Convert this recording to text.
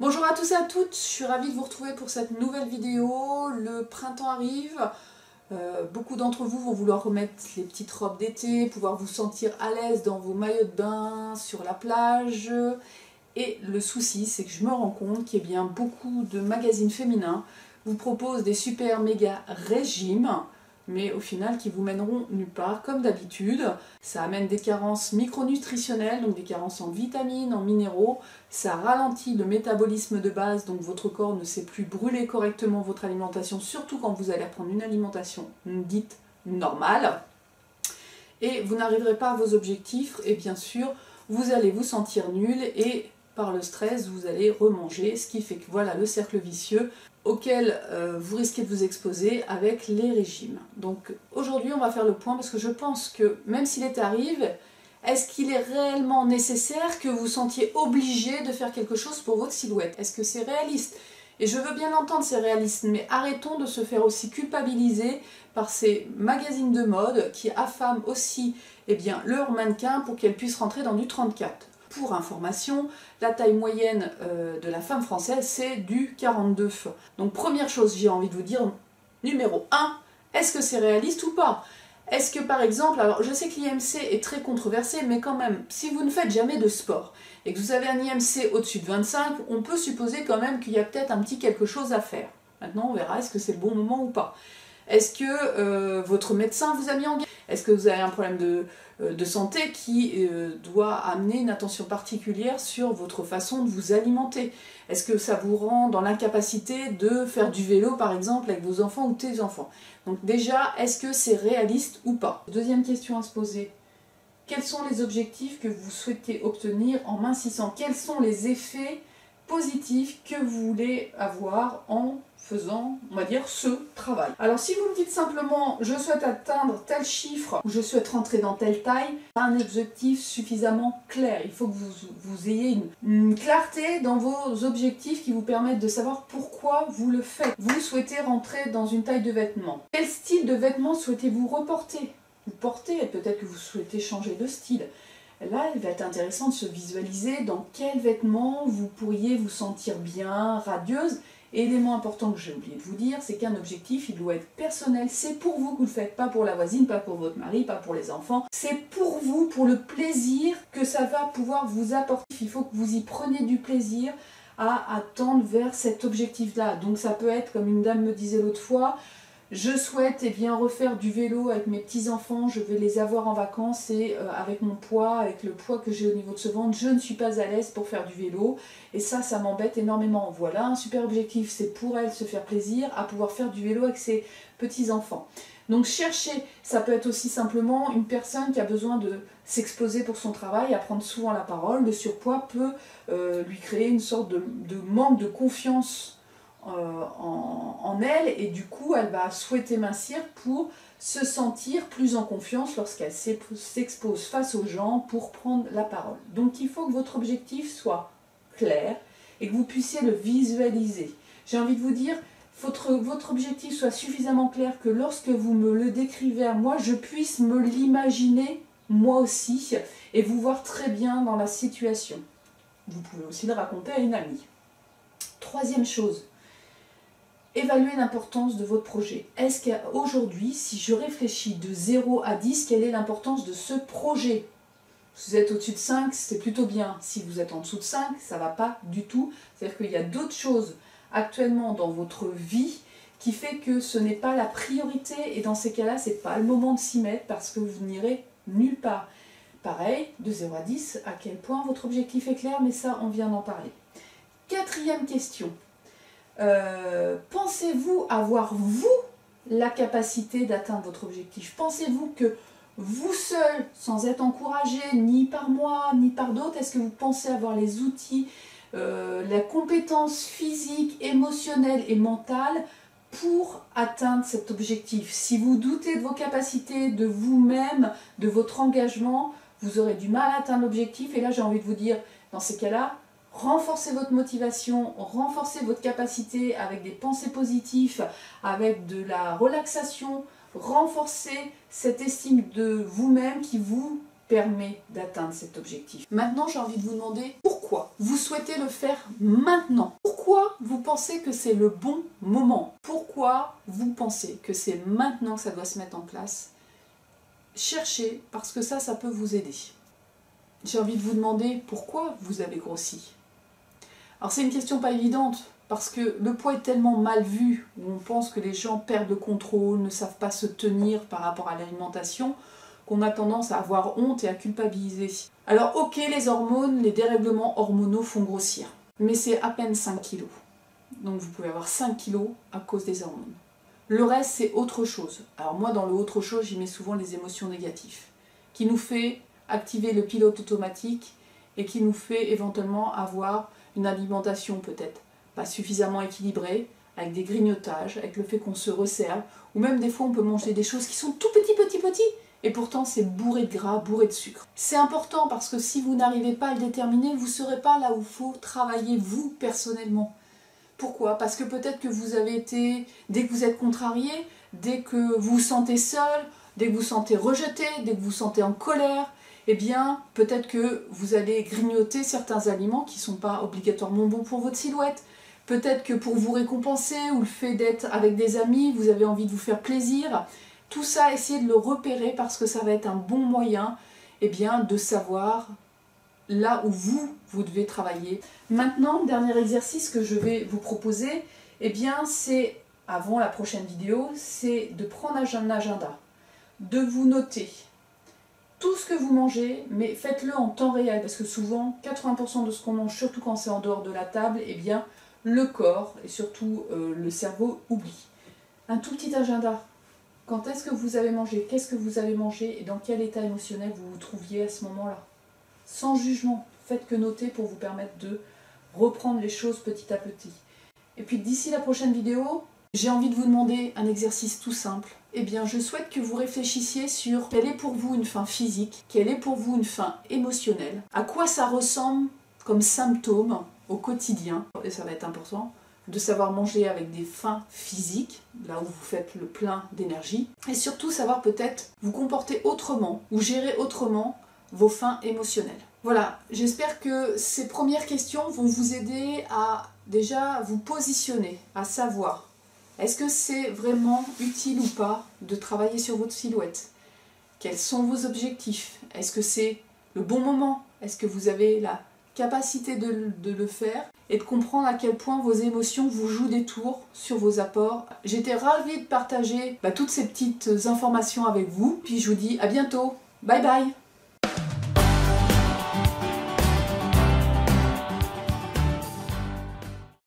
Bonjour à tous et à toutes, je suis ravie de vous retrouver pour cette nouvelle vidéo. Le printemps arrive, beaucoup d'entre vous vont vouloir remettre les petites robes d'été, pouvoir vous sentir à l'aise dans vos maillots de bain, sur la plage. Et le souci, c'est que je me rends compte qu'il y a bien beaucoup de magazines féminins vous proposent des super méga régimes, mais au final qui vous mèneront nulle part, comme d'habitude. Ça amène des carences micronutritionnelles, donc des carences en vitamines, en minéraux. Ça ralentit le métabolisme de base, donc votre corps ne sait plus brûler correctement votre alimentation, surtout quand vous allez prendre une alimentation dite normale. Et vous n'arriverez pas à vos objectifs, et bien sûr, vous allez vous sentir nul, et par le stress, vous allez remanger, ce qui fait que voilà le cercle vicieux auquel vous risquez de vous exposer avec les régimes. Donc aujourd'hui, on va faire le point parce que je pense que même si l'été arrive, est-ce qu'il est réellement nécessaire que vous sentiez obligé de faire quelque chose pour votre silhouette? Est-ce que c'est réaliste? Et je veux bien l'entendre, c'est réaliste, mais arrêtons de se faire aussi culpabiliser par ces magazines de mode qui affament aussi leurs mannequins pour qu'elles puissent rentrer dans du 34. Pour information, la taille moyenne de la femme française, c'est du 42. Donc première chose, j'ai envie de vous dire, numéro 1, est-ce que c'est réaliste ou pas? Est-ce que par exemple, alors je sais que l'IMC est très controversé, mais quand même, si vous ne faites jamais de sport et que vous avez un IMC au-dessus de 25, on peut supposer quand même qu'il y a peut-être un petit quelque chose à faire. Maintenant, on verra est-ce que c'est le bon moment ou pas. Est-ce que votre médecin vous a mis en garde? Est-ce que vous avez un problème de santé qui doit amener une attention particulière sur votre façon de vous alimenter? Est-ce que ça vous rend dans l'incapacité de faire du vélo par exemple avec vos enfants ou tes enfants? Donc déjà, est-ce que c'est réaliste ou pas? Deuxième question à se poser. Quels sont les objectifs que vous souhaitez obtenir en mincissant? Quels sont les effets positifs que vous voulez avoir en faisant, on va dire, ce travail? Alors si vous me dites simplement je souhaite atteindre tel chiffre ou je souhaite rentrer dans telle taille, un objectif suffisamment clair. Il faut que vous ayez une clarté dans vos objectifs qui vous permettent de savoir pourquoi vous le faites. Vous souhaitez rentrer dans une taille de vêtements. Quel style de vêtements souhaitez-vous reporter? Vous portez, et peut-être que vous souhaitez changer de style. Là, il va être intéressant de se visualiser dans quels vêtements vous pourriez vous sentir bien, radieuse. Et l'élément important que j'ai oublié de vous dire, c'est qu'un objectif, il doit être personnel. C'est pour vous que vous le faites, pas pour la voisine, pas pour votre mari, pas pour les enfants. C'est pour vous, pour le plaisir que ça va pouvoir vous apporter. Il faut que vous y preniez du plaisir à tendre vers cet objectif-là. Donc ça peut être, comme une dame me disait l'autre fois, je souhaite refaire du vélo avec mes petits-enfants, je vais les avoir en vacances et avec mon poids, avec le poids que j'ai au niveau de ce ventre, je ne suis pas à l'aise pour faire du vélo et ça m'embête énormément. Voilà un super objectif, c'est pour elle se faire plaisir à pouvoir faire du vélo avec ses petits-enfants. Donc cherchez, ça peut être aussi simplement une personne qui a besoin de s'exposer pour son travail, à prendre souvent la parole. Le surpoids peut lui créer une sorte de manque de confiance en elle et du coup elle va souhaiter mincir pour se sentir plus en confiance lorsqu'elle s'expose face aux gens pour prendre la parole. Donc il faut que votre objectif soit clair et que vous puissiez le visualiser. J'ai envie de vous dire, votre objectif soit suffisamment clair que lorsque vous me le décrivez à moi, je puisse me l'imaginer moi aussi et vous voir très bien dans la situation. Vous pouvez aussi le raconter à une amie. Troisième chose, évaluez l'importance de votre projet. Est-ce qu'aujourd'hui, si je réfléchis de 0 à 10, quelle est l'importance de ce projet? Si vous êtes au-dessus de 5, c'est plutôt bien. Si vous êtes en dessous de 5, ça ne va pas du tout. C'est-à-dire qu'il y a d'autres choses actuellement dans votre vie qui fait que ce n'est pas la priorité. Et dans ces cas-là, ce n'est pas le moment de s'y mettre parce que vous n'irez nulle part. Pareil, de 0 à 10, à quel point votre objectif est clair, mais ça, on vient d'en parler. Quatrième question. Pensez-vous avoir, vous, la capacité d'atteindre votre objectif? Pensez-vous que vous seul, sans être encouragé ni par moi, ni par d'autres, est-ce que vous pensez avoir les outils, la compétence physique, émotionnelle et mentale pour atteindre cet objectif? Si vous doutez de vos capacités, de vous-même, de votre engagement, vous aurez du mal à atteindre l'objectif. Et là, j'ai envie de vous dire, dans ces cas-là, renforcez votre motivation, renforcez votre capacité avec des pensées positives, avec de la relaxation, renforcez cette estime de vous-même qui vous permet d'atteindre cet objectif. Maintenant, j'ai envie de vous demander pourquoi vous souhaitez le faire maintenant. Pourquoi vous pensez que c'est le bon moment? Pourquoi vous pensez que c'est maintenant que ça doit se mettre en place? Cherchez, parce que ça peut vous aider. J'ai envie de vous demander pourquoi vous avez grossi. Alors c'est une question pas évidente, parce que le poids est tellement mal vu, où on pense que les gens perdent le contrôle, ne savent pas se tenir par rapport à l'alimentation, qu'on a tendance à avoir honte et à culpabiliser. Alors ok, les hormones, les dérèglements hormonaux font grossir, mais c'est à peine 5 kilos. Donc vous pouvez avoir 5 kilos à cause des hormones. Le reste, c'est autre chose. Alors moi, dans le autre chose, j'y mets souvent les émotions négatives, qui nous fait activer le pilote automatique et qui nous fait éventuellement avoir une alimentation peut-être pas suffisamment équilibrée, avec des grignotages, avec le fait qu'on se resserre, ou même des fois on peut manger des choses qui sont tout petits, et pourtant c'est bourré de gras, bourré de sucre. C'est important parce que si vous n'arrivez pas à le déterminer, vous ne serez pas là où il faut travailler vous personnellement. Pourquoi? Parce que peut-être que vous avez été, dès que vous êtes contrarié, dès que vous vous sentez seul, dès que vous vous sentez rejeté, dès que vous vous sentez en colère, eh bien, peut-être que vous allez grignoter certains aliments qui ne sont pas obligatoirement bons pour votre silhouette. Peut-être que pour vous récompenser ou le fait d'être avec des amis, vous avez envie de vous faire plaisir. Tout ça, essayez de le repérer parce que ça va être un bon moyen eh bien, de savoir là où vous devez travailler. Maintenant, dernier exercice que je vais vous proposer, eh bien, c'est, avant la prochaine vidéo, c'est de prendre un agenda, de vous noter tout ce que vous mangez, mais faites-le en temps réel, parce que souvent, 80% de ce qu'on mange, surtout quand c'est en dehors de la table, eh bien, le corps et surtout le cerveau oublie. Un tout petit agenda. Quand est-ce que vous avez mangé? Qu'est-ce que vous avez mangé? Et dans quel état émotionnel vous vous trouviez à ce moment-là? Sans jugement. Faites que noter pour vous permettre de reprendre les choses petit à petit. Et puis d'ici la prochaine vidéo, j'ai envie de vous demander un exercice tout simple. Eh bien, je souhaite que vous réfléchissiez sur quelle est pour vous une faim physique, quelle est pour vous une faim émotionnelle, à quoi ça ressemble comme symptôme au quotidien, et ça va être important, de savoir manger avec des faims physiques, là où vous faites le plein d'énergie, et surtout savoir peut-être vous comporter autrement, ou gérer autrement vos faims émotionnelles. Voilà, j'espère que ces premières questions vont vous aider à déjà vous positionner, à savoir est-ce que c'est vraiment utile ou pas de travailler sur votre silhouette? Quels sont vos objectifs? Est-ce que c'est le bon moment? Est-ce que vous avez la capacité de le faire? Et de comprendre à quel point vos émotions vous jouent des tours sur vos apports. J'étais ravie de partager toutes ces petites informations avec vous. Puis je vous dis à bientôt. Bye bye!